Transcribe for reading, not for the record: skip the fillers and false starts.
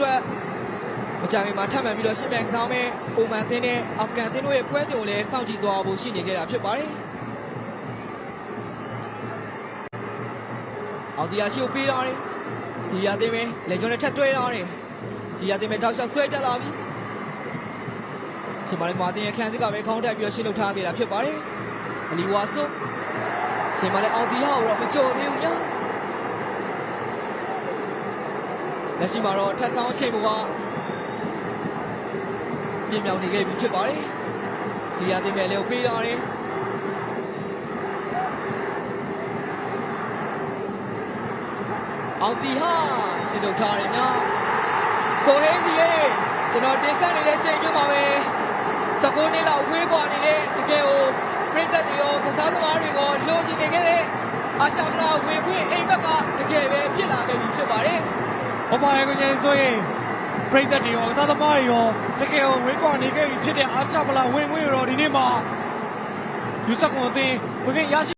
ထွက်မကြခင်မှာထပ်မံပြီးတော့ရှင်းပြကစားမဲ့အိုမန်သင်းနဲ့အာဖဂန်သင်းတို့ရဲ့ပွဲစဉ်ကိုလည်းစောင့်ကြည့်သွားဖို့ရှိနေခဲ့တာဖြစ်ပါတယ်အောင်ဒီယာရှိကိုပေးထားတယ်စီယာသင်းပဲလေဂျွန်နဲ့ထပ်တွဲထားတယ်စီယာသင်းပဲတောက်လျှောက်ဆွဲတက်လာပြီရှင်မာလီမာတင်ရဲ့ခန်းစစ်ကပဲခေါင်းတက်ပြီးတော့ရှင်းလုပ်ထားခဲ့တာဖြစ်ပါတယ်အလီဝါဆုရှင်မာလီအောင်ဒီယာကိုတော့မကြော်သေးဘူးညာလက်ရှိမှာတော့ထပ်ဆောင်အချိန်ပေါ်ကပြင်မြောင်နေခဲ့ပြီဖြစ်ပါတယ်စီယာတင်ပဲလေကိုပေးထားတယ်အောင်ဒီဟာရှင်းထုတ်ထားတယ်ညာကိုဟင်းဒီရဲ့ကျွန်တော်တင်ဆက်နေတဲ့ချိန်မျိုးမှာပဲ19နှစ်လောက်ဝေးကွာနေတဲ့တကယ်ကိုပြည်သက်တွေရောကစားသမားတွေရောလိုချင်နေခဲ့တဲ့အာရှဗလာဝင်ခွင့်အိမ်ဘက်ကတကယ်ပဲဖြစ်လာခဲ့ပြီဖြစ်ပါတယ်ဟုတ်ပါတယ်ကိုကြီးဆိုရင်ပြည်သက်တွေရောကစားသမားတွေရောတကယ်ကိုဝေးကွာနေခဲ့ပြီဖြစ်တဲ့အာရှဗလာဝင်ခွင့်ရောဒီနေ့မှာယူဆကွန်အသင်းဝင်ခွင့်ရရှိ